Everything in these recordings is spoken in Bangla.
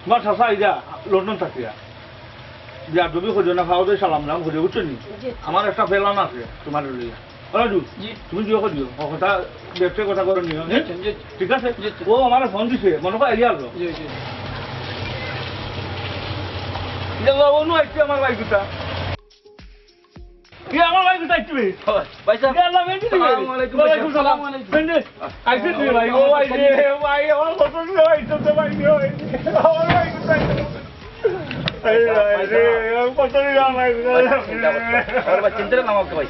তোমার শাসা আইজা লন্ডন থাকিয়া বিয়া তুমি খুঁজো না খাওয়া দিয়ে সালাম নাম খুঁজে বুঝছো নি আমার একটা ফেলান আছে তোমার লিয়া রাজু তুমি জিও খুঁজিও ও কথা ব্যবসায় কথা করে নিও ঠিক আছে ও আমার ফোন দিছে মনে হয় এরিয়া আসলো অনু আসছে আমার বাইকটা কি আমার ভাই কোথায় তুমি ভাই সাহেব আসসালামু আলাইকুম আসসালামু আলাইকুম আইছে তুমি ভাই ও ভাই রে ভাই আমার কত ভাই তো ভাই আমার ভাই কোথায় আরে রে কত রে আমার আর বাচ্চা চিন্তা নাম আমাকে ভাই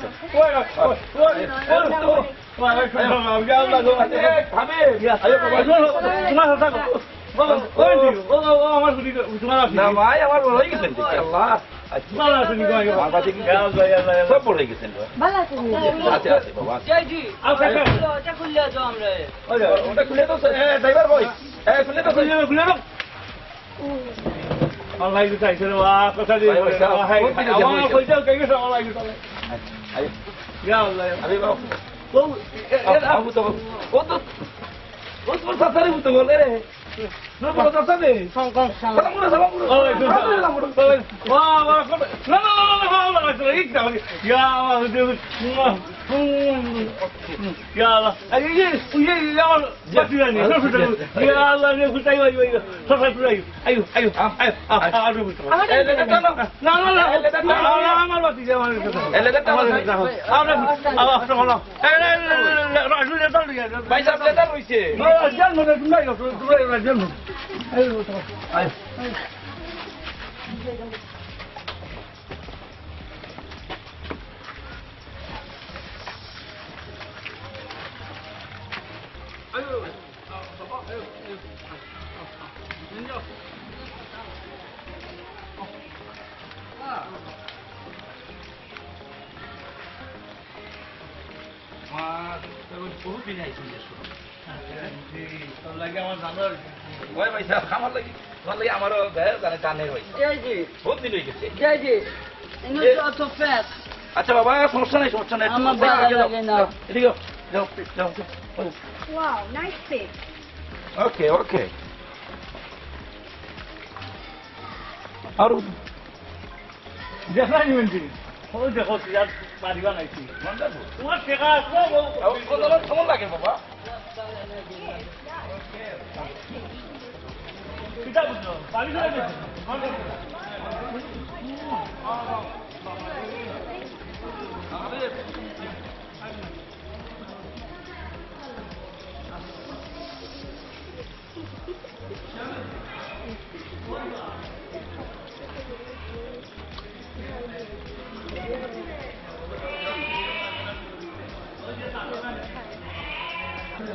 আচ্ছা বাবা সমস্যা নাই সমস্যা নাই ওকে ওকে আর দেখা নিবেন ওই দেখো ইয়ার বাড়ি বানাইছি তোমার শেখা কেমন লাগে বাবা কিতা বুঝছো বাড়ি বানাইছি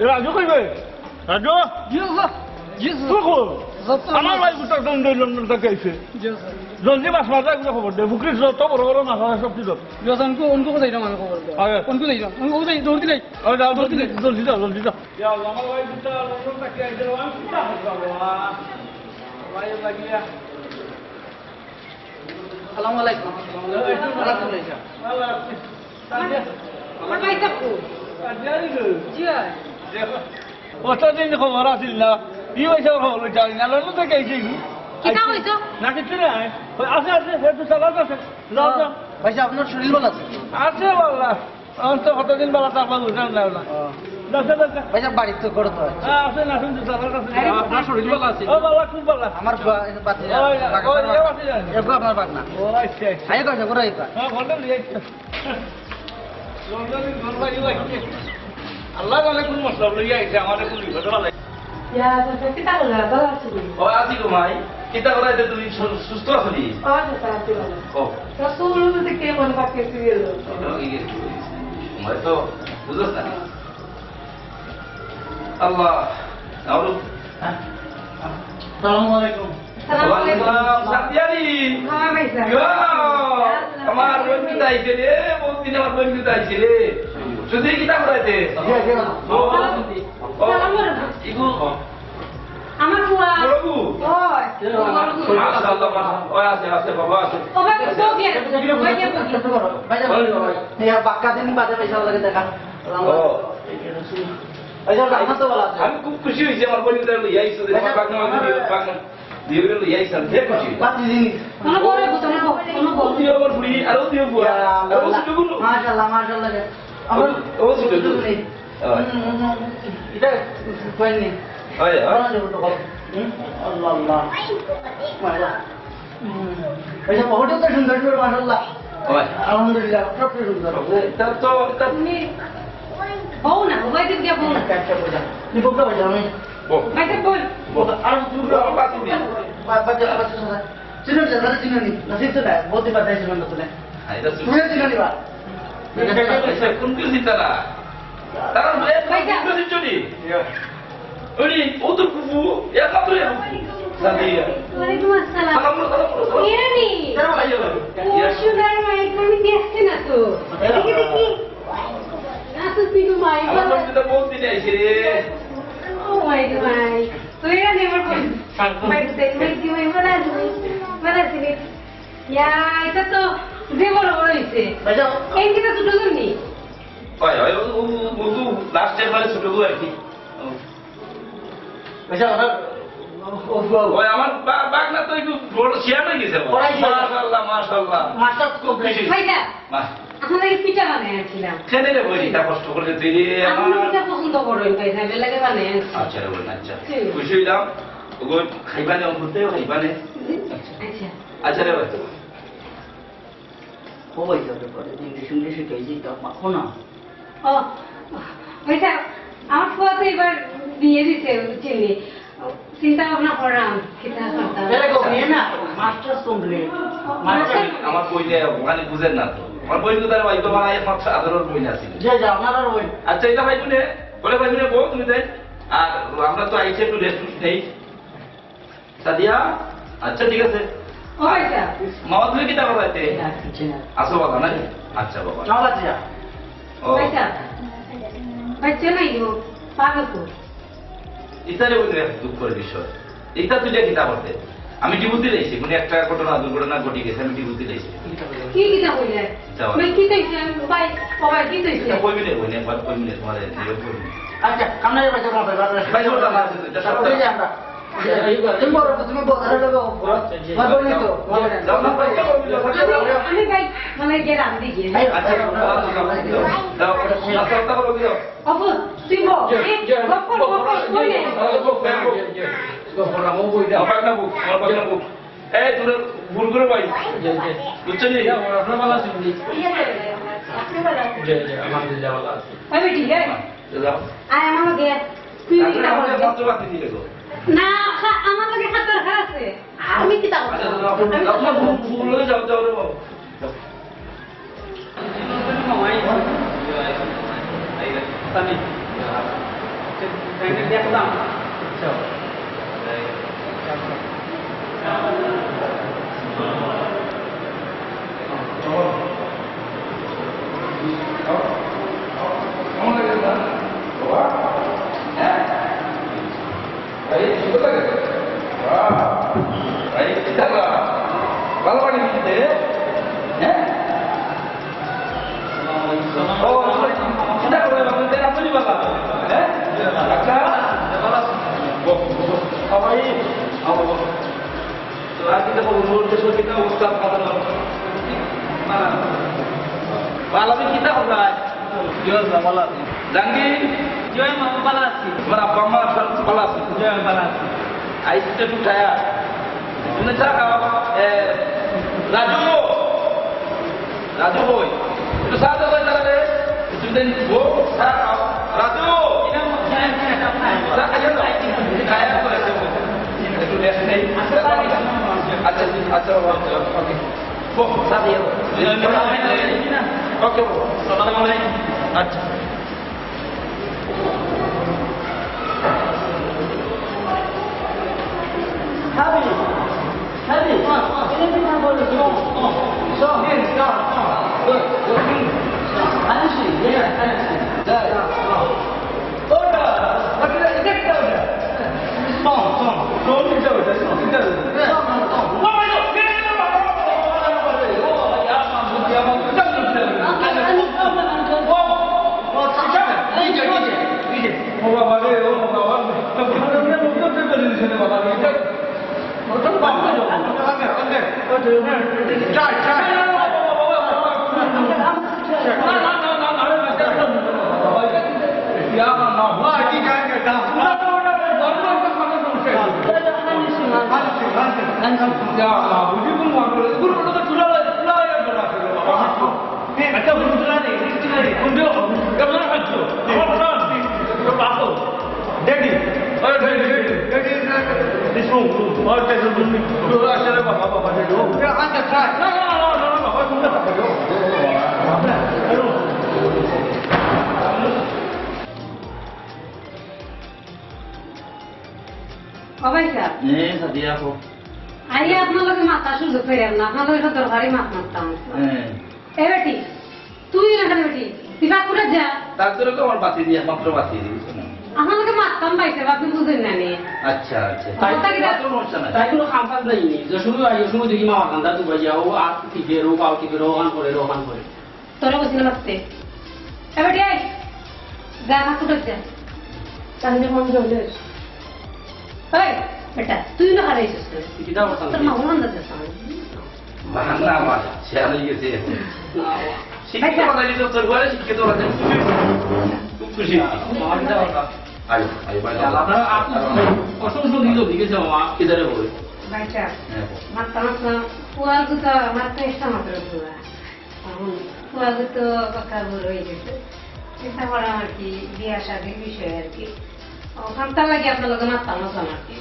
রাজু কইবে রাজু আমার ভাই লন্ডন থেকে আইছে জলদি মাছ মারা এগুলো খবর দে বুকরির যত বড় বড় মাছ আছে সব ঠিক আছে উনকো কোথায় যাই মানে খবর দে উনকো যাই উনকো যাই দৌড়তে যাই জলদি যাও আমার ভাই দুটা লন্ডন থেকে আইছে আমি কি বাবা ভাই লাগিয়া আসসালামু আলাইকুম আমার ভাই থাকো কতদিন খবর আছিল না ই হয়েছে খবর জানি না লন্ডন থেকে আইছে না কিছু নাই আছে আছে সেটু চালাতে আছে যাও যাও ভাই আপনার শরীর ভালো আছে আছে বাবা আমার তো কতদিন বেলা তারপর বুঝলাম না ভাই বাড়ি তো করতে হয় আছে না শুনছি আপনার শরীর ভালো আছে ও বাবা খুব ভালো আমার বাতি আপনার বাগ না ও আচ্ছা আই কাছে করে আইতা হ্যাঁ ঘন্টা লিয়ে লন্ডনের ঘর বাড়ি লাগছে আল্লাহ জানে কোন মশলা লইয়া আইছে আমাদের কোন বিপদ ভালো ইয়া তো কিতা হলো ভালো আছে ও আজি গো মাই কিতা করাইতে তুমি সুস্থ আছনি ও আচ্ছা আছি ভালো ও তো সুলু দেখে মনে পাকে ফিরে এলো মই তো বুঝছ না আল্লাহ আউরু আসসালামু আলাইকুম ওয়ালাইকুম সাতিয়ারি হ্যাঁ ভাই সাহেব আমার বন্ধু আইছে রে বহুত দিন আমার বন্ধু আইছে রে শুধু কিতা করাইতে ইগু আমার বুয়া বড়বু ওই মাশাআল্লাহ ওই আছে আছে বাবা আছে বাবা তো কি ভাই ভাই বাক্কা দিন বাদে পয়সা লাগে দেখা ও আচ্ছা আমার তো বলা আমি খুব খুশি হইছি আমার বন্ধুদের লইয়া আইছো রে বাক্কা না দিও বাক্কা দিয়ে গেল ইয়াই স্যার হে খুশি পাতি দিন কোনো বড় বুঝানো কোনো বড় তুই আবার ফুড়ি আর ও তুই বুয়া আর ও ছোট গুলো মাশাআল্লাহ মাশাআল্লাহ আমার ও ছোট গুলো এটা কইনি হয় আল্লাহ আল্লাহ মাশাআল্লাহ এটা বহুত সুন্দর সুন্দর মাশাআল্লাহ হয় আলহামদুলিল্লাহ সব সুন্দর তা তো তা তুমি বউ না মোবাইল দিয়ে বউ না কাটটা বজা নি বকটা বজা আমি বো বাইরে বল আর তুমি পাতি দি বাজা বাজা চিনো জানা চিনো নি নসিব তো না বহুত বাজা চিনো না তোলে আইদা তুমি চিনো নি বা কোন কিছু চিন্তা না তারা কোন কিছু চুরি ওই ও তো কুকু একা তো কুকু সাদিয়া ওয়ালাইকুম আসসালাম সালাম সালাম ইরানি সালাম আইয়া ও সুন্দর মাইক আমি দেখছি না তো দেখি দেখি আসো তুই তো মাইক আমার তো বলতে যাইছে রে ও মাইক মাইক তো ইরানি আমার মাইক মাইক মাইক বলা ছিল ইয়া এটা তো যে বড় বড় হইছে বাজা এই কিটা ছোট জন্যই হয় হয় ও বন্ধু লাস্ট টাইম মানে ছোট আর কি বাজা ওই আমার বাগনা তো একটু বড় শেয়ার হয়ে গেছে মাশাআল্লাহ মাশাআল্লাহ মাস্টার কমপ্লিট ভাইটা বাহ আপনাদের পিঠা বানাইছিলাম খেলে রে বলি তা কষ্ট করে তুই রে আমার আমার পিঠা পছন্দ করেন তাই সাহেবের লাগে বানাইছি আচ্ছা রে বল আচ্ছা খুশি হইলাম ওগো খাইবানে অমতে খাইবানে আচ্ছা আচ্ছা রে ভাই ও বাজা তো করে ইংলিশ কইছি তো মাখো না ও ভাইটা আমার ফুয়া তো এবার বিয়ে দিছে চিনি চিন্তা ভাবনা করলাম কিতা করতাম এরে গো বিয়ে না মাস্টার কমপ্লিট মাস্টার আমার বইলে ওখানে বুঝেন না তো আমার বই তো তার ভাই তো মানে একমাত্র আদরের বই আছে যে যা আপনার আর ওই আচ্ছা এটা ভাই শুনে বলে ভাই শুনে বউ তুমি তাই আর আমরা তো আইছে একটু রেস্ট নেই সাদিয়া আচ্ছা ঠিক আছে ও ভাইটা মামা তুমি কি টাকা পাইতে কিছু না আসো বাবা নাকি আচ্ছা বাবা না বাজা ও ভাইটা বাচ্চা নাই গো পাগল তো ইতারে বলতে দুঃখের বিষয় এটা তুই দেখি তা করতে আমি ডিবুতি রয়েছি মানে একটা ঘটনা দুর্ঘটনা ঘটে গেছে আমি ডিবুতি রয়েছি কি কিতা কইলে মানে কি কইছে ভাই ভাই কি কইছে এটা কই মিনিট বইনে একবার কই মিনিট তোমার নিয়োগ করি আচ্ছা কামনা বাজা না ভাই ওটা না আছে এটা সব এই যে আমরা তুমি বড় তুমি বড় আরে বাবা বাবা নি তো যাও না ভাই আমি ভাই মানে গেলাম দিকে আচ্ছা দাও আচ্ছা তা বলো দিও অপু তুই বল গপ্প কইলে এই তোর ভুল করে ভাই বুঝছো নি আমি ঠিক আছে আয় আমার গে তুই কিতা করবি না আমার লগে হাত ধরা আছে আমি কিতা করব যাও যাও রে বাবা দেখলাম ভালো পানি দিতে হ্যাঁ ও চিন্তা করে আপনি বাবা হ্যাঁ আচ্ছা সবাই তো আর কিটা বলবো কিটা অবস্থা ভালো কিটা হবে জাঙ্গি জয় মা ভালো আছি তোমার আব্বা আম্মা ভালো আছে জয় ভালো আছি আইসতে একটু ছায়া শুনে চা খাও রাজু রাজু বই একটু চা দাও তাহলে তুমি দেন বো চা খাও রাজু চা খাইও না খায়া করে একটু রেস্ট নেই আচ্ছা আচ্ছা ওকে বো চা দিও ওকে বো আসসালামু আলাইকুম আচ্ছা Happy. Happy. Ini kita boleh go. So here, go. Good. Good. Ansi, yeah, Ansi. Order. Order. Get down. Stop. Stop. Don't get down. Stop. Get down. Stop. Stop. Oh my God. Get down. Oh, ya, mampu dia mampu. Jangan jangan. Oh, sakit. DJ. Oh, bapak dia. Oh, bapak. Bapak dia mau kerja di sini bapak dia. বাবাই স্যার আইয়া আপনার লগে মাথা সুযোগ ফেরেন না আপনার লগে তো দরকারি মাছ মারতাম এ বেটি তুই এখানে বেটি তুই কাজ করে যা তারপরে তো আমার বাতি দিয়ে মাত্র বাতি দিয়েছে না আপনার লগে মারতাম পাইছে আপনি বুঝেন না নি আচ্ছা আচ্ছা তাই কোনো কাম কাজ দেয়নি যে সময় আইও সময় দেখি মামা কান্দা দুবাই যাও আর টিকে রো পাও টিকে রোহান করে তোরা বসিলে মারতে এ বেটি আই যা কাজ করে যা তাহলে মন জলে এই বেটা তুই না হারাইছিস কিটা বলতাম তোর মা মন দাদা সামনে বাহানা আমার শেয়ার হয়ে গেছে শিক্ষিত বানালি তো তোর ঘরে শিক্ষিত বানালি খুব খুশি আরে আরে ভাই আপনারা অসংখ্য দিল দিকেছে মামা কিদারে বলে ভাইটা মাত্রা পুয়াল তো মাত্রা ইচ্ছা মাত্র পুয়া পুয়াল তো কথা বলে হয়ে গেছে চিন্তা করা আর কি বিয়া শাদির বিষয় আর কি ওখান তার লাগে আপনার লোক মাত্রা মশলাম আর কি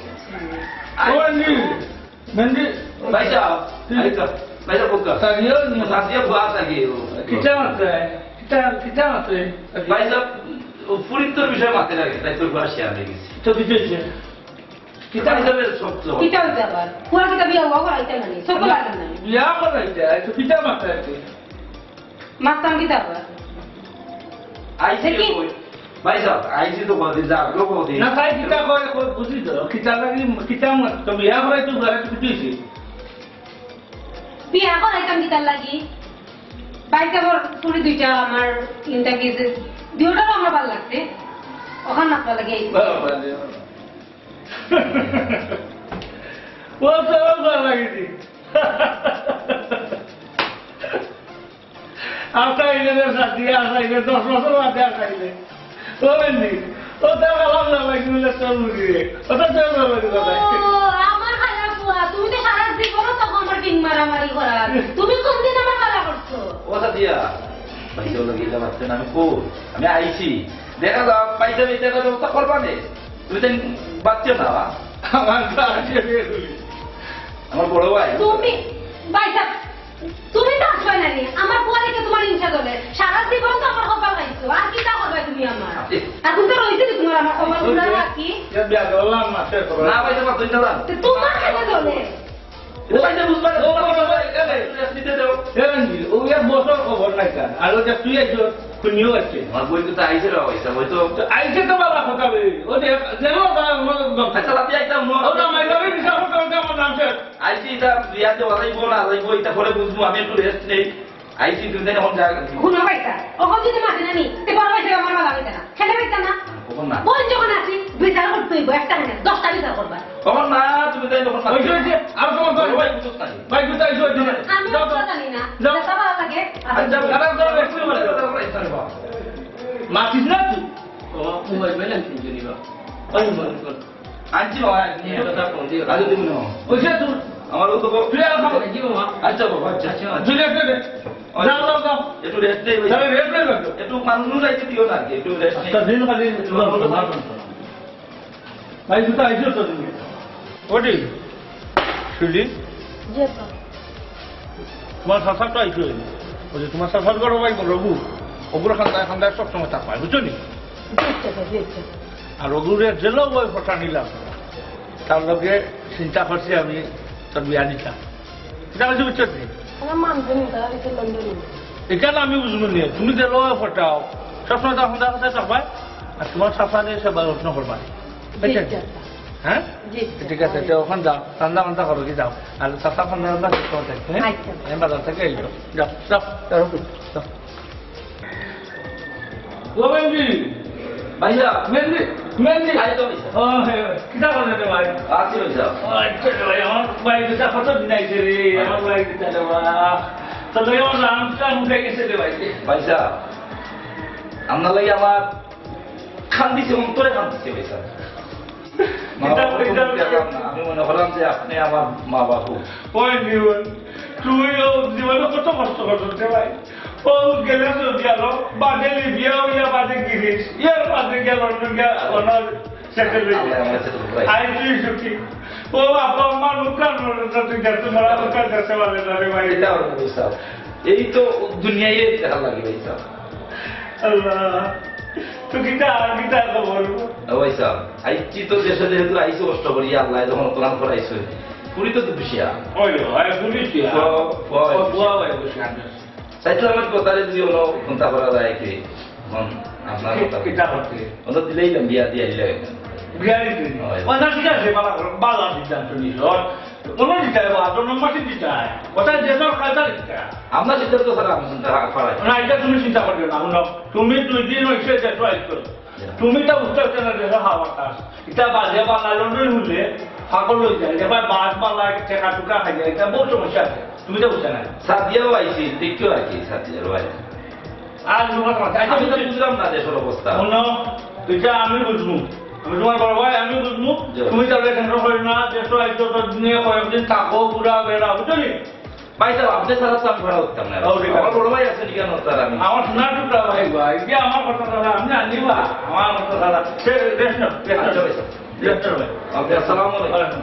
ভাই সাহেব ভাই সাহেব কোকা Sadio সাথে বাস আগে kita matre. ভাই সাহেব ফুরিন্তর বিষয় মাথায় রাখে তাই তোর ঘরে শেয়ার হয়ে গেছে তো কিছু কিতা হিসাবে সব কিটা হইতে আবার পুয়া কিটা বিয়া হওয়া করাইতে না সকল লাগে না biya karaita to kita matre. মাত্রাম কিটা আবার আইসি কই ভাই সাহেব আইসি তো বলতে যা লোক বলতে Na kai kita ko buzi do kita lagi kita mat to biya karaita to gare to কিছু বিয়া করাইতাম কিটার লাগি বাইতে বড় পুরি দুইটা আমার তিনটা গেছে দুইটাও আমার ভালো লাগছে ওখান মাত্রা লাগে ও তো ভালো লাগেনি আপনি এলে সাথী আসলে 10 বছর আগে আসলে বলেননি ও তো ভালো লাগলো চলুরি ও তো ভালো লাগলো আমার খারাপ বুয়া তুমি তো সারা জীবন তো আমার টিং মারামারি করা তুমি কোন দিন আমার মারা করছো ও সাদিয়া ভাই তো লাগি যা বাচ্চা আমি কো আমি আইছি দেখা দাও পয়সা দিতে তো তো করবা না তুমি তো বাচ্চা না আমার কাছে আমার বড় ভাই তুমি বাইসা তুমি তো আসবে না রে আমার বুয়া দেখে তোমার ইচ্ছা করে সারা জীবন তো আমার কপাল খাইছো আর কি তা করবে তুমি আমার আর তুমি তো রইছে তোমার আমার কপাল গুলা রাখি ya biar dolan masih terus না ভাই তোমার দুইটা দাও তোমার কাছে চলে পয়সা বুঝবা না ও ভাই এলে দিতে দাও Jangan, oh ya bosor kau naikkan. Kalau dia tuh ya jual kunyu aja. আমার বই তো আইছে রে পয়সা বই তো Aja tuh malah kau kabe. Oh dia mau kau আচ্ছা লাপি আইতা no Oh nama itu bisa kau kamu nanti. আইছি এটা রিয়াতে ওরাই বলা যাইবো এটা পরে বুঝবো আমি একটু রেস্ট নেই আইছি তুমি জানি কোন জায়গা খুনা বাইসা ওখান যদি মাঝে না নি তে বড় বাইসা আমার ভালো লাগে না খেলে বাইসা না কখন না বল যখন আসি বিচার করতে হইব একটা না 10টা বিচার করবা কখন না তুমি জানি কখন ওই যে আর তোমার তো ভাই বুঝছ না ভাই গুতা ইসো দিনে আমি তো জানি না যাও। যেটা ভালো লাগে আচ্ছা কারণ তো একটু মাছিস না তুই মোবাইল মেলেন কিন্তু নিবা ওই মনে কর আনছি বাবা নিয়ে কথা কোন দিও আজ তুমি না ওই যে তুই আমার তো তুই আর খাবো কি মামা আচ্ছা বাবা আচ্ছা তুই রেখে দে যাও যাও যাও একটু রেস্ট নেই তাহলে রেখে দে একটু মানুষ যাইতে দিও না একটু রেস্ট নেই আচ্ছা দিন খালি ভাই গুতা ইসো তো দিনে ওটি শুলি যে তো তোমার শাসারটা আইসো ওই যে তোমার শাসার বড় ভাই রঘু ওগুলো খান্দায় সবসময় তাপ পায় বুঝছো নি আর রঘুরের জেলেও ওই ফটা নিলাম তার লগে চিন্তা করছি আমি তোর বিয়া নিতাম চিন্তা করছি বুঝছো নি আমার মান জানি তারা এটা লন্ডনে এখানে আমি বুঝবো নি তুমি যে লয় ফটাও সবসময় তখন দেখা যায় চাপায় আর তোমার শাসারে সে যত্ন করবা হ্যাঁ ঠিক আছে তো ওখানে যাও রান্না বান্না করো কি যাও আর চাষা ফান্না রান্না তোমার থাকবে হ্যাঁ আমি বাজার থেকে এলো যাও যাও যাও যাও গোবিন্দি ভাইয়া মেহেন্দি মেহেন্দি খাই তো ভাইয়া ও কিতা করে রে ভাই আছি ভাইয়া আচ্ছা ভাই আমার ভাই দুটা কত দিন আইছে রে আমার ভাই দুটা দেওয়া তাহলে আমার রামটা মুখে গেছে রে ভাই ভাইয়া আপনার লাগে আমার খান্দিছে অন্তরে খান্দিছে ভাইয়া আমি মনে করলাম যে আপনি আমার মা বাবু ওই জীবন তুইও জীবনে কত কষ্ট করছো ভাই ও গেলে সৌদি আরব বাদে লিবিয়া হইয়া বাদে গিরিস ইয়ার বাদে গেল ওনার সেটেল আই তুই সুখী ও আপা মা লুকান তুই যাতে মারা লুকান যাচ্ছে বলে না রে ভাই এটা আমার বুঝতাম এই তো দুনিয়ায় দেখা লাগে ভাইয়া আল্লাহ তুই গীতা গীতা তো বলবো ভাইয়া আইছি তো দেশে যেহেতু আইসি কষ্ট করি আল্লাহ যখন প্ল্যান করাইছে পুরি তো দুষিয়া ওই ভাই পুলিশ বুয়া ভাই বুঝি সাইকেল আমার কথারে যদি কোনো চিন্তা করা যায় কি আপনার কিতা করতে কথা দিলেই না বিয়া দিয়ে দিলে বিয়ারি দিন ওনা ঠিক আছে বালা সিদ্ধান্ত নিল কোনো দিতে হবে আদর নম্বরটি দিতে হয় কোথায় যে সব কাজটা দিতে হয় আমরা সিদ্ধান্ত ছাড়া আমি চিন্তা করাই না এটা তুমি চিন্তা করবে না শুনো তুমি 2 দিন হয়েছে যে ট্রাই করো তুমি তো উত্তর কেনা দেশে খাওয়ার কাজ এটা বাজে বাংলা লন্ডন হলে ফাঁকল হয়ে যায় এবার বাস বাংলা টেকা টুকা খাই যায় এটা বহু সমস্যা আছে তুমি তো বুঝতে না সাদিয়াও আইছি দেখতেও আর কি সাদিয়ার ভাই আর তোমার কথা আমি তো বুঝলাম না দেশের অবস্থা শুনো এটা আমি বুঝবো আমি তোমার বড় ভাই আমি বুঝবো তুমি তাহলে কেন্দ্র করি না দেশ আইতো তো নিয়ে কয়েকদিন থাকো ঘুরা বেড়া বুঝলি ভাই সাহেব আপনি ছাড়া তো আমি ভাড়া উঠতাম না আমার বড় ভাই আছে কেন তার আমি আমার শোনা টুকরা ভাই ভাই যে আমার কথা দাদা আমি জানিবা আমার কথা দাদা সে রেস্ট নাও রেস্ট ভাই ওকে আসসালামু আলাইকুম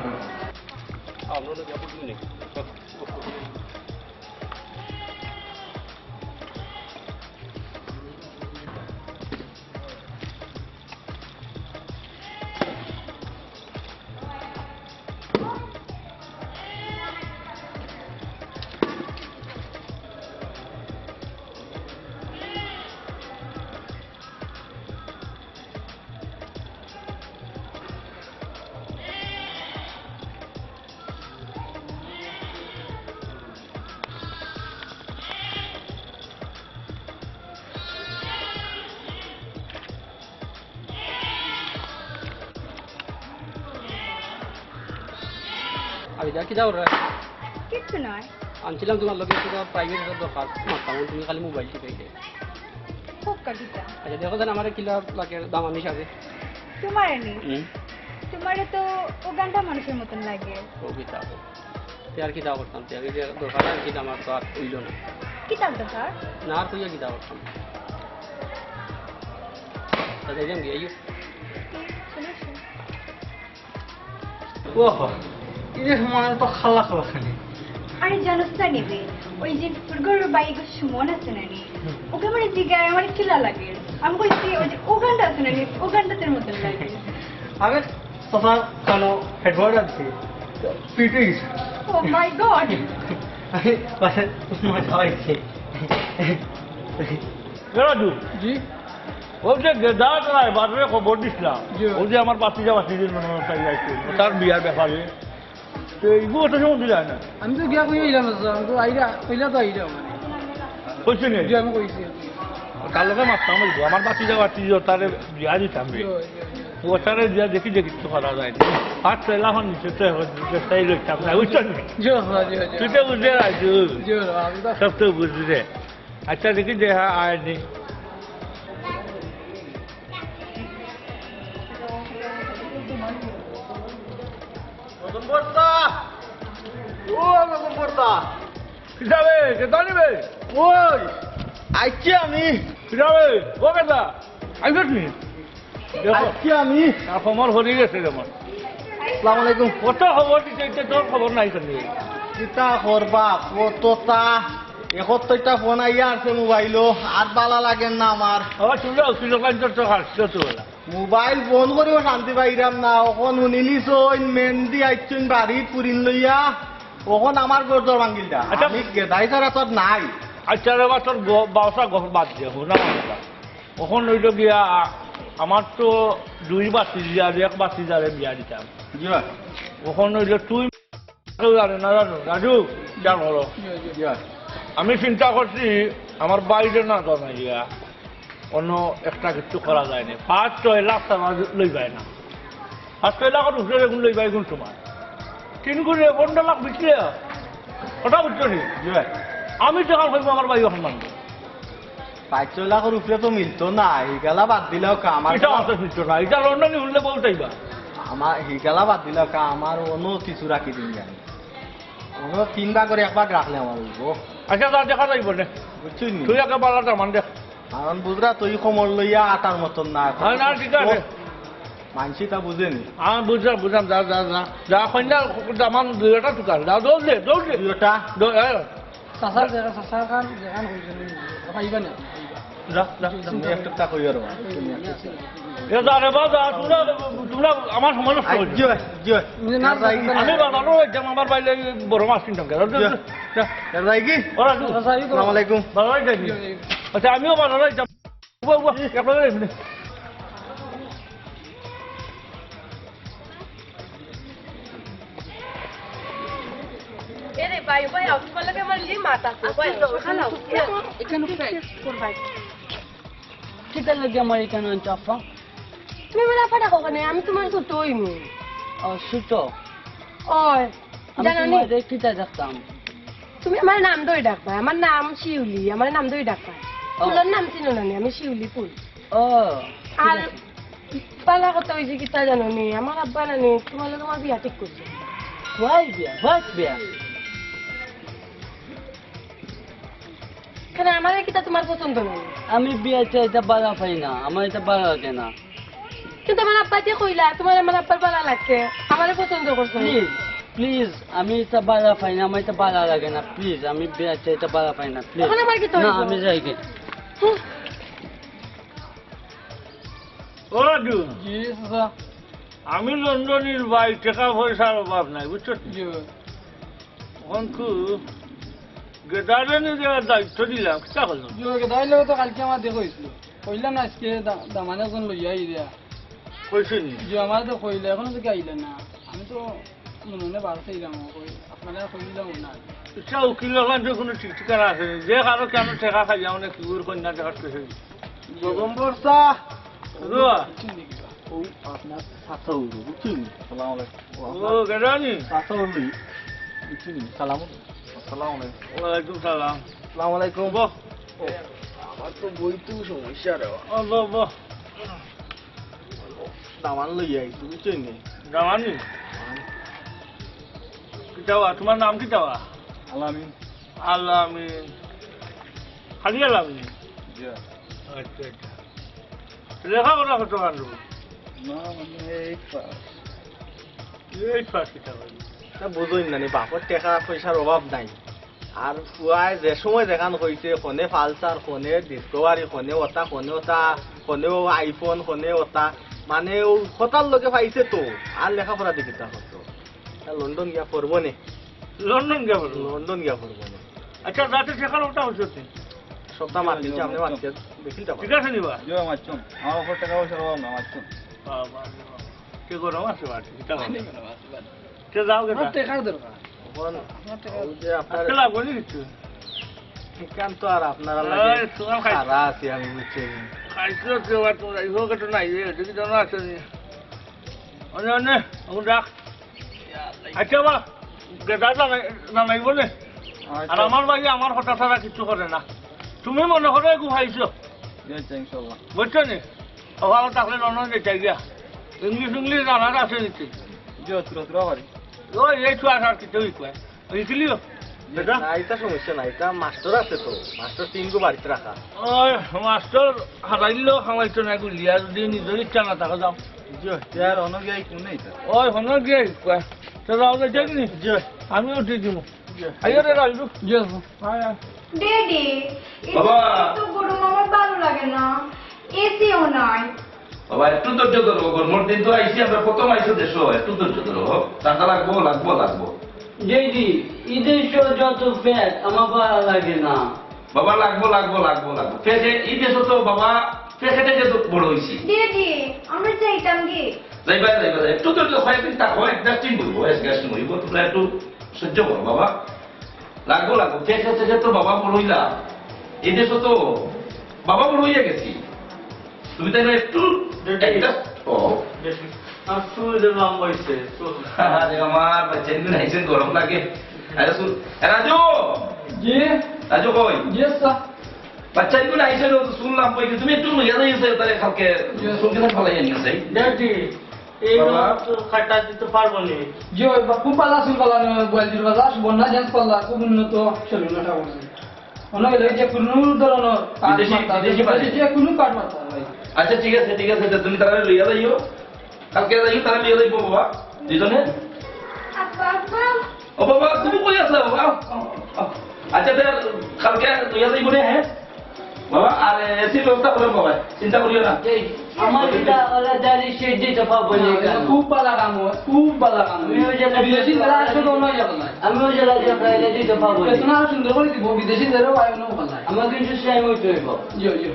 আমি যা কি যাও রে কিচ্ছু নয় আনছিলাম তোমার লগে একটা প্রাইভেট একটা দরকার মারতাম তুমি খালি মোবাইল টিপাইলে খুব কাটিটা আচ্ছা দেখো যেন আমার কিলা লাগে দাম আমি সাথে তোমারে নি তোমারে তো ও গানটা মানুষের মতন লাগে ও কিতাব তে আর কিতাব করতাম তে আগে যে দরকার আর কিতাব আমার তো আর হইল না কিতাব দরকার না আর কইয়া কিতাব করতাম তা যাইলাম গিয়ে চলে এসো। ওহ এই সময় তো খালা খালা খালি আরে জানোস না নিবে ওই যে ফুরগর বাইক সুমন আছে না নি ওকে আমার জিগায় আমার কিলা লাগে আমি কইছি ওই যে ও গানটা আছে না নি ও গানটা তোর মতন লাগে আমি সোফা কানো হেডওয়ার্ড আছে পিটি ও মাই গড আমি বাসে উসমা খাওয়াইছি রাজু জি ও যে গেদার নাই বাজারে খবর দিছিলাম ও যে আমার বাতিজা বাতিজের মনে হয় চাই যাইছে তার বিয়ার ব্যাপারে তো এইগুলো তো সময় দিলা না আমি তো গিয়া কই আইলাম আমি তো আইরা কইলা তো আইরা মানে কইছি নে জি আমি কইছি কাল লোকে মারতাম বলবো আমার বাতিজা বাতিজ তারে বিয়া দিতাম রে ও তারে বিয়া দেখি যে কিছু করা যায় না আর তেলাহন নিচে তো তাই লইতাম না বুঝছেন জি জি তুই তো বুঝতে রাজু জি আমি তো সব তো বুঝতে আচ্ছা দেখি যে হ্যাঁ আয়নি নতুন বর্তা ও নতুন বর্তা যাবে কেতা নিবে ওই আইছি আমি যাবে ও কেতা আইবি নি আইছি আমি আর খবর হয়ে গেছে যেমন আসসালামু আলাইকুম কত খবর দিতে তোর খবর নাই কেন কিতা করবা কতটা একত্রটা ফোন আইয়া আছে মোবাইলও আর বালা লাগেন না আমার আমার চুলে অসুবিধা তো হাসছিল তো মোবাইল ফোন করিও শান্তি পাইরাম না অখন শুনিলিস মেহেন্দি আইছুন বাড়িত পুরিন লইয়া অখন আমার গর্দর ভাঙ্গিলটা আচ্ছা। আমি গেদাই ছাড়া তোর নাই আচ্ছা রে তোর বাসা ঘর বাদ দিয়ে শোনা কখন হইল গিয়া আমার তো 2 বাতি আর 1 বাতি যারে বিয়া দিতাম কখন হইল তুই জানে না জানো রাজু যা বলো আমি চিন্তা করছি আমার বাইরে না তো না গিয়া অন্য একটা কিছু করা যায় না 5-6 লাখ টাকা লই পায় না 5-6 লাখের উপরে এগুলো লই পায় কোন সময় 3 গুণে 15 লাখ বিকলে ওটা বুঝছো নি আমি টাকা হইব আমার ভাই এখন মানব 5-6 লাখের উপরে তো মিলতো না হিগালা বাদ দিলেও কা আমার এটা অত কিছু না এটা লন্ডনে উঠলে বলতেইবা আমার হিগালা বাদ দিলেও কা আমার অন্য কিছু রাখি দিন জানি অন্য 3 ভাগ করে 1 ভাগ রাখলে আমার হইব আচ্ছা তা দেখা যাইব না বুঝছিস নি তুই একে বালাটা মান দেখ কারণ বুঝরা তুই খমর লইয়া আটার মতন না হ্যাঁ না ঠিক আছে মানসি তা বুঝেনি আমি বুঝলাম যা যা যা যা কন্যা দামান 2টা টুকার যা দৌড়লে দুইটা চাচার জায়গা চাচার কান যেখান হয়েছে পাইবা না যা যা তুমি একটা তা কইর এ যা রে বাবা তোমরা আমার সময় নষ্ট করছো জয় জয় আমি বানানো একদম আমার বাইরে বড় মাছ কিনতাম রাই কি ওরা আসসালামু আলাইকুম ভালো যাইনি আচ্ছা আমিও বানানো একদম কিতা লাগে আমার এখানে চাপা তুমি মানে ফাটা কখনে আমি তোমার তো তৈমু সুতো ওই জানো নি কিতা দেখতাম তুমি আমার নাম ধরে ডাকবা আমার নাম শিউলি আমার নাম ধরে ডাকবা ফুলের নাম চিনো না নি আমি শিউলি ফুল ও আর পালা কথা হয়েছে কি তা জানো নি আমার আব্বা নানি তোমার লোক আমার বিয়া ঠিক করছে বিয়া কেন আমার কিতা তোমার পছন্দ নয় আমি বিয়া চাইতে বাড়া পাই না আমার এটা বাড়া লাগে না কিন্তু আমার আব্বা যে কইলা তোমার আমার আব্বার ভালো লাগছে আমারে পছন্দ করছো প্লিজ আমি এটা বাড়া পাই না আমার এটা বাড়া লাগে না প্লিজ আমি বিয়া চাইতে বাড়া পাই না প্লিজ এখন আমার কি তো না আমি যাই গে ওরা আমি লন্ডনের ভাই টাকা পয়সার অভাব নাই বুঝছো অঙ্কু গেদারের দায়িত্ব দিলাম কিতা হলো গেদাইলে তো কালকে আমার দেখো হয়েছিল কইলাম না আজকে দামানে এখন লইয়া দিয়া কইছে নি যে আমার তো কইলে এখনো তো আইলে না আমি তো মনে বাড়তে দিলাম আপনারা কইলাম না ইচ্ছা উকিল যে কোনো ঠিক ঠিকানা আছে যে কারো কেন টেকা খাই যাও না কিগুর কন্যা টেকা পেছে গগম্বর সা ও আপনার সাথে হইব বুঝছেন আসসালামু আলাইকুম ও গেদানি সাথে হইল বুঝছেন সালাম আসসালামু আলাইকুম ওয়ালাইকুম সালাম আসসালামু আলাইকুম বহ আমার তো বইতেও সমস্যা রে ও বহ বহ দামান লই আইছি বুঝছেন জামানি কিতাবা তোমার নাম কিতাবা আলামিন আলামিন খালি আলামিন আচ্ছা আচ্ছা লেখাপড়া কত কান্ড না মানে এই পাস কিতাবা তা বুঝুন না বাপর টাকা পয়সার অভাব নাই আর ফুয়ায় যে সময় দেখানো হয়েছে ফোনে ফালসার ফোনে ডিসকভারি ফোনে ওটা ফোনেও আইফোন ফোনে ওটা মানে ও হতার লোকে পাইছে তো আর লেখাপড়া দেখি তা হতো লন্ডন গিয়া করবো নে লন্ডন গেল লন্ডন গিয়া করবো নে আচ্ছা রাতে শেখার ওটা হচ্ছে সপ্তাহ মার দিচ্ছে আপনি মারতে দেখি যাবো ঠিক আছে নিবা আমার ওপর টাকা পয়সার অভাব না মারছুন কে গরম আছে বাড়ি কে যাও গে টেকার দরকার আপনার লাগবে নি কিছু ঠিকান তো আর আপনারা এই, তোমার খাই- সারা আছি আমি বুঝছি খাইছো কেবা তোমরা ইহো কেটো নাই দেখি জানো আছে নি অনে অনে এখন রাখ আচ্ছা বা দাদা নাই বলে আর আমার ভাই আমার হঠাৎ ছাড়া কিছু করে না তুমি মনে করে গুহাইছো ইনশাল্লাহ বুঝছো নি অভাব থাকলে লন্ডন যেতে গিয়া ইংলিশ জানার আছে নিতে ওই এই ছুয়া আর কিছু কয় বুঝলিও বেটা না এটা সমস্যা নাই এটা মাস্টার আছে তো মাস্টার 3 গো বাড়িতে রাখা ওই মাস্টার হারাইলেও খাওয়াইতো না গুলিয়া যদি নিজের ইচ্ছা না থাকে যাও যার অনগাই কোন নাই তা ওই হনো গিয়ে কয় তো যাও যাই নি আমি উঠে দিব আইয়া রে রাজু ডেডি বাবা। তো গরম আমার ভালো লাগে না এসিও নাই বাবা একটু ধৈর্য ধরো গরমের দিন তো আইসি আমরা প্রথম আইসো দেশো একটু ধৈর্য ধরো টাকা লাগবো যেদি ঈদের যত ফ্যাট আমার ভালো লাগে না বাবা লাগবো ফেসে এই দেশো তো বাবা ফেসে থেকে বড় হয়েছি ডেডি আমরা যাইতাম কি যাইবা একটু ধৈর্য কয়েকদিন থাকো অ্যাডজাস্টিং করবো অ্যাডজাস্টিং করবো তোমরা একটু সহ্য করো বাবা লাগবো ফেসে থেকে তো বাবা বড় হইলা এই দেশো তো বাবা বড় হইয়া গেছি তুমি তাই একটু একটা ও আর চুল যে লম্বা হয়েছে আরে আমার বাচ্চা কিন্তু নাইছেন গরম লাগে আরে শুন রাজু জি রাজু কই জি স্যার বাচ্চা কিন্তু নাইছেন শুনলাম কই তুমি একটু লইয়া যাইছে তারে কালকে শুনতে ফলাই নিছে ড্যাডি এই তো খাটা দিতে পারবো না জি ওই খুব পালা শুন পালা বলজির বাজা বন্যা জান্স পালা খুব উন্নত চলুন না বলছে অনেক যে কোনো ধরনের বিদেশি যে কোনো কাট মারতা ভাই আচ্ছা ঠিক আছে তুমি তারা লইয়া যাইও কালকে যাইও তারা লইয়া যাইবো বাবা দুজনে ও বাবা তুমি কই আছো বাবা আচ্ছা তার কালকে লইয়া যাইবো রে হ্যাঁ বাবা আর এসি ব্যবস্থা করো বাবা চিন্তা করিও না আমার এটা ওলা দাঁড়ি সে দিতে পারবো না খুব পালা কাম খুব পালা কাম বিদেশি যারা আসলে কোনো যাবে না আমি ওই জেলা যে প্রায় দিতে পারবো না তোমার সুন্দর করে দিব বিদেশি যারা পায় না ভালো আমার কিন্তু টাইম হইতে হইব জি জি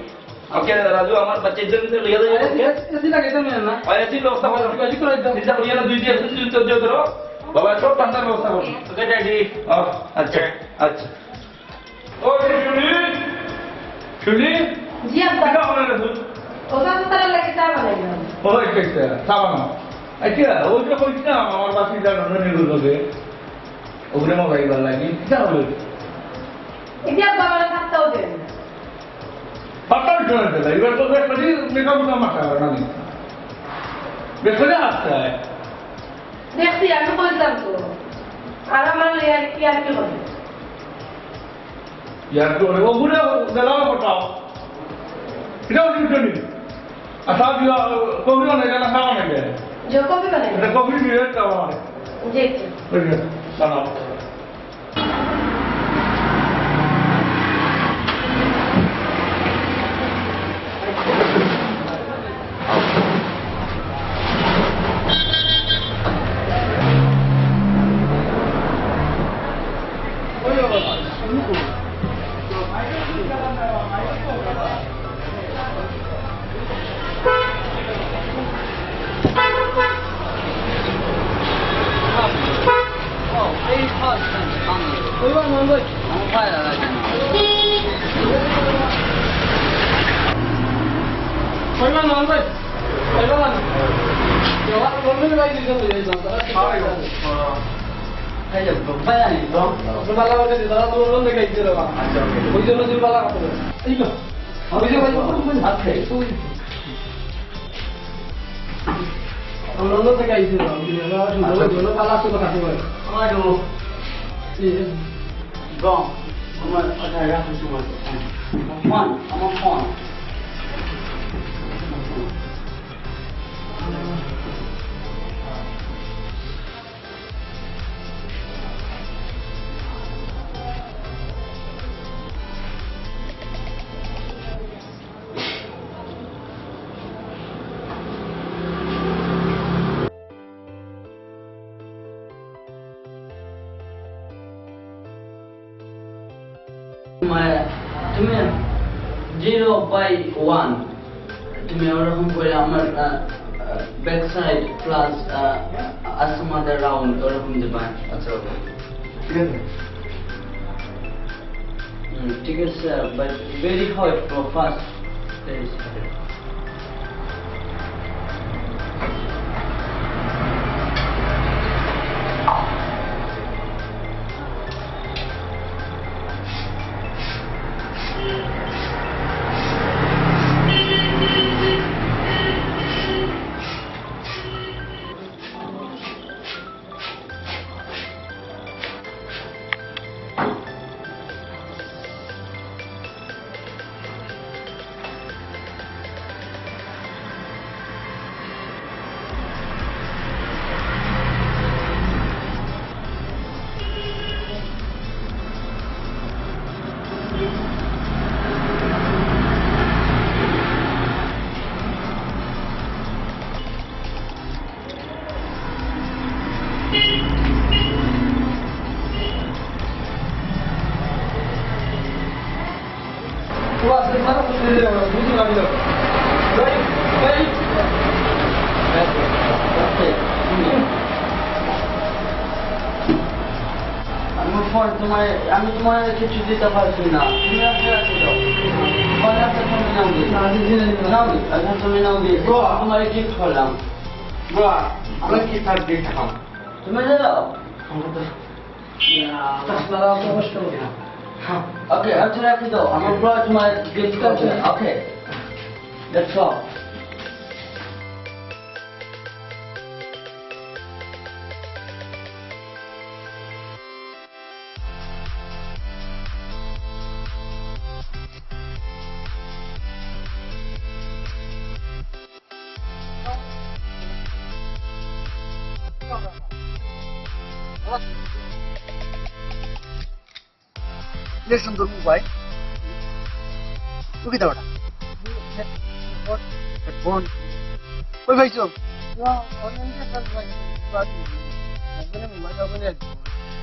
ওকে রাজু আমার বাচ্চার জন্য লইয়া যাইও এসি লাগে তো না আর এসি ব্যবস্থা করো কাজ করে দাও চিন্তা করিও না দুই দিন তো করো বাবা সব ঠান্ডার ব্যবস্থা করো ওকে ড্যাডি আচ্ছা আচ্ছা ও শুনি জি আব্বা কিটা হলো রে ওটা তো তার লাগে চা বানাইলাম ওই কইছে সাবানো আচ্ছা ওই যে কইছে আমার বাসি জানো না নিরুলবে ওগুলো মোবাইল লাগি কিটা হলো এটা বাবার খাতাও দেন পাতাল করে দিলা এবার তো বেশি মেকআপ না মাথা না নি বেশি আসছে দেখছি আমি কইতাম তো আর আমার ইয়ার কি আর কি হবে यार तो ওগুলো দেলাও পটাও কিটাও দিছনি আচ্ছা দিয়া কবি না এটা খাওয়া না গে যে কবে বানাই এটা কবি দিয়ে খাওয়া না জি ওই যে বানাও কইবা না ভাই কইবা না জবাব করলে ভাই দিতে লই যাও এই যে বাবা নি তো বালা বালা দিতে দাদা তোর লন্ডে গাইতে রে বাবা আচ্ছা ওই জন্য তুমি বালা কথা এই তো ওই যে ভাই আচ্ছা লন্ডে থেকে গাইতে রে বাবা সুন্দর বালা তো কথা বলে আমারও গম আমার আটা রাখো তোমার ফোন আমার ফোন তুমি 0/1 তুমি ওরকম করে আমার ব্যাক সাইড প্লাস আসমাদের রাউন্ড ওরকম দেবা আচ্ছা ঠিক আছে ঠিক আছে but very hard for fast আমার ফোন তোমায় আমি তোমায় কিছু দিতে পারছি না তুমি আসলে আসে দাও বাজারটা তুমি নাও দি নাও দি আচ্ছা তুমি নাও দি ব্রো তোমার গিফট করলাম ব্রো আমরা কি থাক দিতে খাও তুমি দাও ওকে আচ্ছা রাখি দাও আমার ব্রো তোমার গিফট করছে ওকে লেটস গো ले सुंदर मोबाइल तू किधर बड़ा हेडफोन कोई भाई चो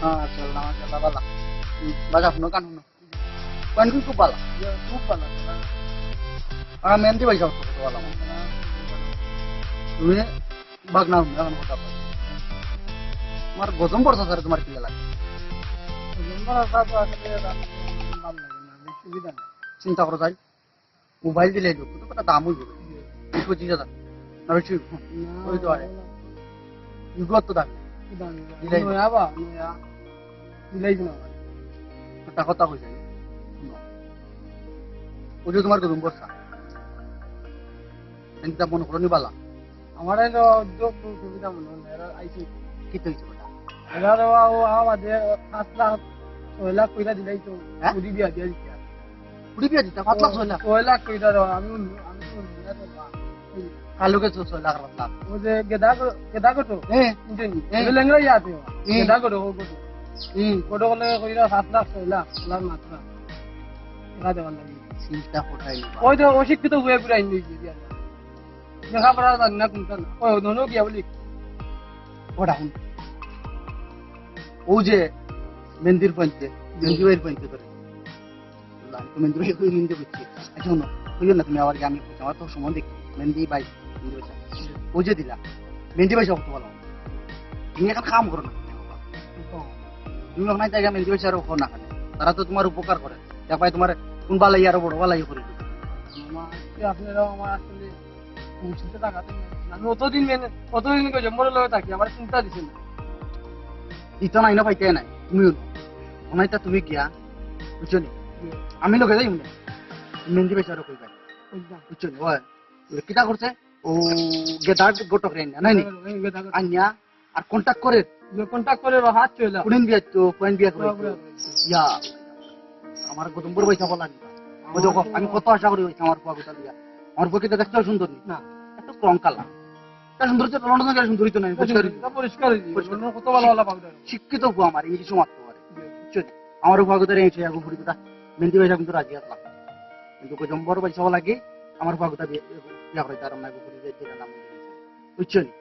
हाँ चल बाला बाजा अपनो कान हुनो कान को बाला हाँ मेहनती भाई साहब तो वाला तुम्हें भागना हुआ हम होता तुम्हारा गौतम पड़ता सर तुम्हारे किले लगे চিন্তা করো তাই মোবাইল দিলে কত কত দাম হয়ে যাবে 20-25,000 না বেশি ওই তো আরে ইগত তো দাম দিলাই বাবা দিলাই না কথা কথা কই যায় ওই যে তোমার কদম বর্ষা চিন্তা মনে করনি বালা আমার এলো উদ্যোগ সুবিধা মনে হয় আইছি কি তো হইছে ওটা এগারো আমাদের 7 লাখ 6 লাখ কইরা দিলাই তো পুরি বিয়া দিয়া দিতা পুরি বিয়া দিতা 7 লাখ 6 লাখ কইরা আমি কালুকে 6 লাখ রাখলাম ও যে গেদা কটো ইন্টারনি লেঙ্গরা ইয়াতে গেদা কটো ও কটো কটো বলে কইরা 7 লাখ 6 লাখ লাখ মাত্রা টাকা দেওয়ার লাগি চিন্তা কোথায় ওই তো অশিক্ষিত হয়ে পুরা ইন্দি দিয়া দেখা পড়া জানি না কোনটা না ওই দনো গিয়া বলি ওটা হুন ও যে মেন্দির পঞ্চে মেন্দির পঞ্চে করে তুমি মেন্দির কই মেন্দির করছি আচ্ছা শোনো কইও না তুমি আবার আমি আমার তো সময় দেখি মেন্দি ভাই মেন্দি ভাই ও যে দিলা মেন্দি ভাই সব তো ভালো তুমি এখন কাম করো না তুমি ওখানে জায়গা মেন্দি ভাই আর ওখানে না তারা তো তোমার উপকার করে যা পাই তোমার কোন বালাই আর বড় বালাই করে আপনারা আমার আসলে চিন্তা টাকাতে আমি অতদিন জম্বরের লগে থাকি আমার চিন্তা দিছে না ইতো নাই না পাইতে নাই তুমি ওনাইতা তুমি গিয়া বুঝছো নি আমি লগে যাই মনে মেন্দি বেচার কই গাই বুঝছো নি ওই কিটা করছে ও গেদার গোটক রেন নাই নি আন্যা আর কন্টাক্ট করে হাত চইলা কুদিন বিয়া তো পয়েন্ট বিয়া করে ইয়া আমার গদম্বর পয়সা বলা নি ও দেখো আমি কত আশা করি হইছে আমার পাগুটা দিয়া আমার পক্ষে দেখতে সুন্দর না এত ক্রম কালা সুন্দর লন্ডন গেলে সুন্দরই তো নাই পরিষ্কার কত ভালো ভালো পাগুটা শিক্ষিত হবো আমার ইংলিশ মারতে পারে আমার পাগুটার এই আগে ঘুরি কথা মেন্দি পয়সা কিন্তু রাজি আসলাম কিন্তু গদম্বর পয়সা লাগে আমার পাগুটা বিয়া করে তার নাম ঘুরি যেটা নাম বুঝছো নি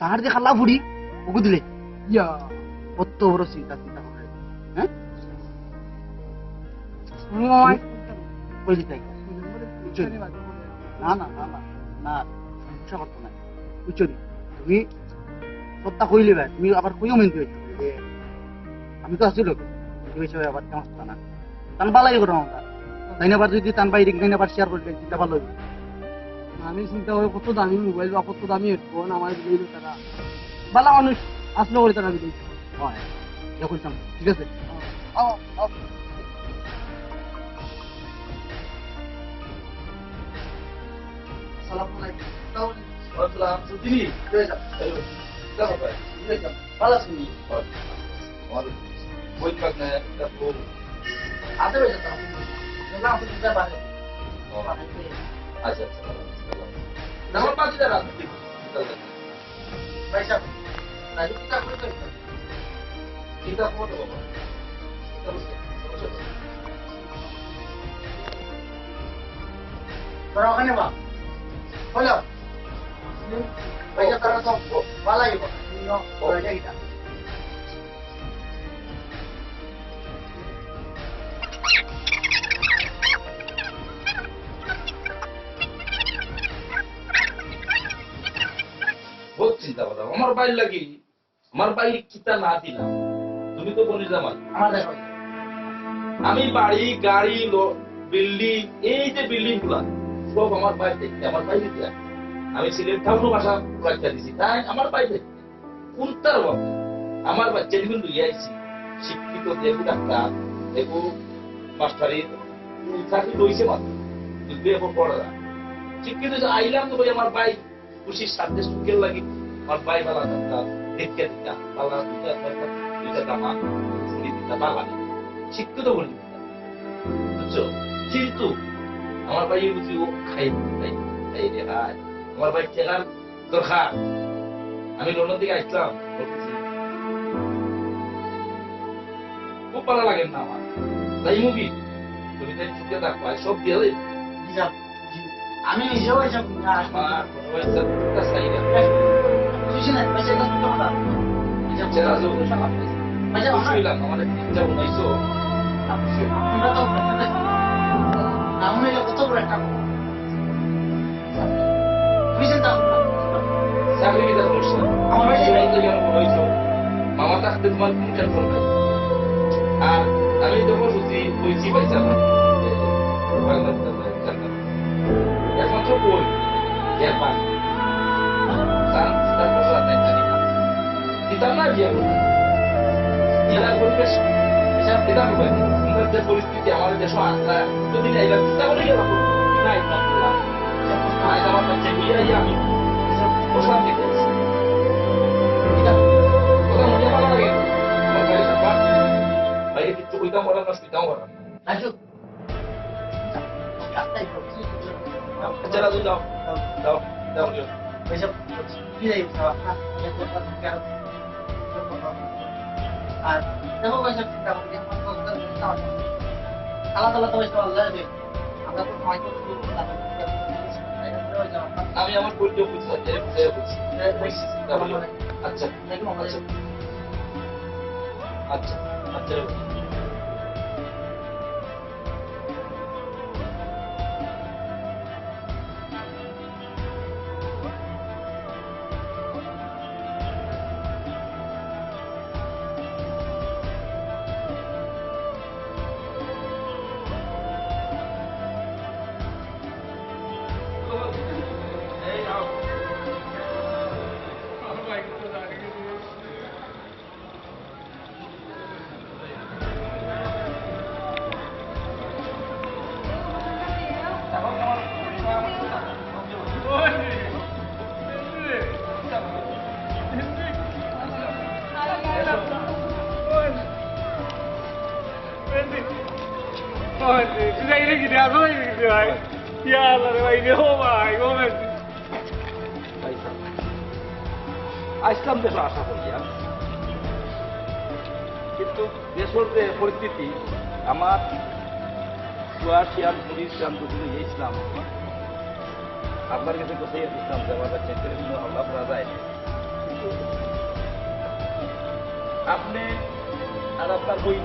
তার যে খালা ফুড়ি ওগু দিলে ইয়া কত বড় চিন্তা করে হ্যাঁ কই দিতে না না না না না সমস্যা করতো না বুঝছো তুমি সবটা কইলে ভাই তুমি আবার কইও মেনতে হইতো আমি তো আসি লোক হিসেবে আবার কেমন না তান বালাই করো আমরা তাই না যদি তান বাইরে তাই না শেয়ার করলে চিন্তা ভালো হবে আমি চিন্তা করি কত দামি মোবাইল বা কত দামি হেডফোন আমার দিল টাকা বালা মানুষ আসলে করে টাকা দিতে হয় যখন ঠিক আছে Assalamualaikum. Sudini. Balas ni. Boy pagna tapo. Ada beja tapo. Jangan aku kita balik. Aja. Nama pagi dah. Baik. Tadi kita foto. Kita foto. Terus. Berapa ni, Pak? Hola. Vaya para todo. Vale, no, por allá está. বহুত চিন্তা করলাম আমার বাইর লাগি আমার বাইর কিতা না দিলাম তুমি তো বলিস আমার আমি বাড়ি গাড়ি বিল্ডিং এই যে বিল্ডিং গুলা সব আমার ভাই দেখতে আমার ভাই দিতে আমি সিলেট টাউন ভাষা বাচ্চা দিছি তাই আমার ভাই দেখতে কোনটার অভাব আমার বাচ্চা দিবেন লইয়া আইছি শিক্ষিত দেখু ডাক্তার দেখু মাস্টারি চাকরি লইছে মাত্র কিন্তু এখন পড়া শিক্ষিত আইলাম তো ভাই আমার ভাই খুশির সাথে সুখের লাগে আমার ভাই বালা ডাক্তার দেখতে দিতা বালা দুটা জামা দিতা বালা শিক্ষিত বলি বুঝছো কিন্তু আমার ভাই বুঝি ও খাই রে ভাই আমার ভাই টেকার দরকার আমি লন্ডন থেকে আসলাম খুব ভালো লাগে না আমার তাই মুভি তুমি তাই চুকে থাকবো সব দিয়ে দেয় আমি নিজেও এসব আমার পয়সা চাই না খুশি না পয়সা তো কথা চেরা যাবো পয়সা বুঝলাম আমার চিন্তা বানাইছো আমরা তো আমি কত বড় একটা চিন্তা চাকরি কি তার সমস্যা আমার ভাই তো কেন বলেছো মামা থাকতে তোমার কোন টেনশন নাই আর আমি যখন বুঝি বুঝছি পয়সা না একমাত্র বই এর পান তার কথা নাই জানি না দিতাম না বিয়ে করতে জেলার পরিবেশ এসব দিতাম হবে আমাদের যে পরিস্থিতি আমাদের দেশ যদি এইবার চিন্তা করে গেল না এটা করলাম আজ আমার বাচ্চা বিয়ে আমি বসলাম দেখে এটা কথা মনে ভালো লাগে আমার ভাই সবার ভাইকে কিছু কইতাম বলার না শুইতাম বলার রাজু চলা তুই দাও দাও দাও এসব কি যাই আর দেখো পয়সা চিন্তা করি আলাদা আলাদা পয়সা আল্লাহ দেবে আমরা তো সময় তো আমি আমার পরিচয় বুঝতে বুঝছি আচ্ছা আচ্ছা আচ্ছা আসলাম দেশে আশা করিয়া কিন্তু দেশের যে পরিস্থিতি আমার কুয়াশিয়ান পুলিশ দুগুলো ইসলাম আপনার কাছে কোথায় ইসলাম যে আমার বাচ্চা হামলা করা যায় কিন্তু আপনি আর আপনার বই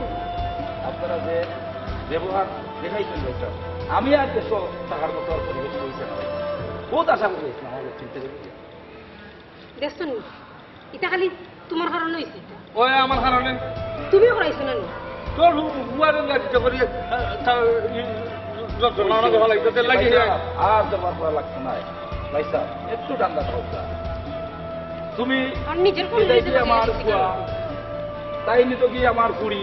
আপনারা যে ব্যবহার দেখাইছেন লোকটা আমি আর দেশ থাকার মতো পরিবেশ হয়েছে না বহুত আশা করে ইসলাম আমাদের চিন্তা করি দেখছো নি এটা খালি তোমার কারণে হয়েছে ওই আমার কারণে তুমি করাইছো না তোর হুয়ারে লাগতে করি আর তোমার পড়া লাগছে না ভাইসা একটু ঠান্ডা থাকো তুমি আমার কুয়া তাই নিত কি আমার কুড়ি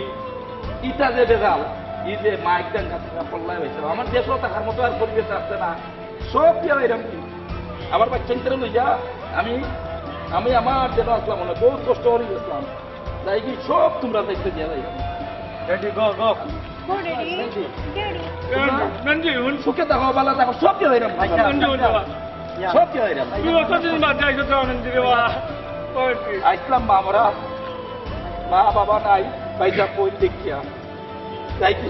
ইটা যে বেজাল ই যে মাইক ডাঙ্গা থাকা পল্লাই হয়েছে আমার দেশও থাকার মতো আর পরিবেশ আসছে না সব কি এরকম কি আমার বাচ্চা নিতে লই যা আমি আমি আমার যেটা আসলাম মনে বহুত কষ্ট করে গেছিলাম তাই কি সব তোমরা দেখতে দিয়ে যাই সুখে দেখো বালা দেখো সব কি এরকম সব কি এরকম আসলাম মা আমরা মা বাবা নাই পয়সা কই দেখিয়া তাই কি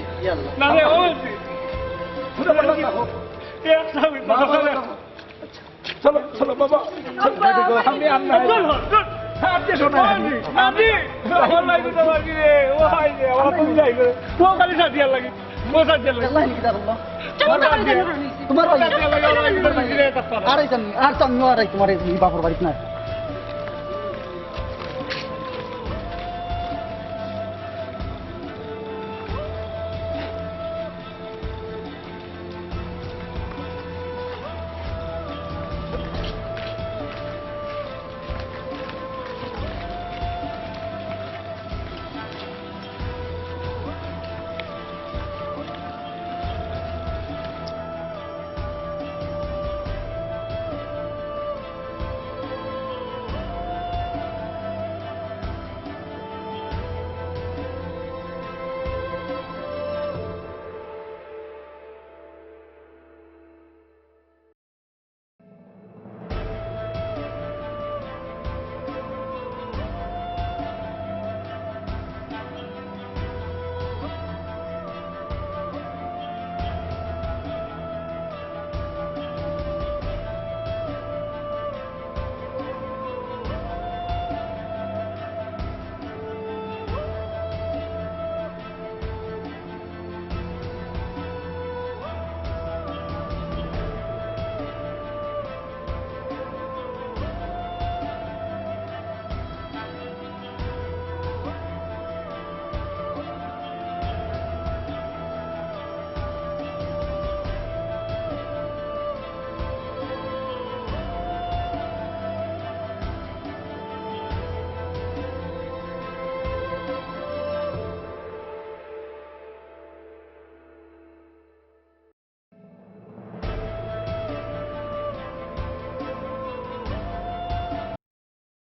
চলো চলো বাবা আমি তোমার আর তোমার বাপর বাড়ি না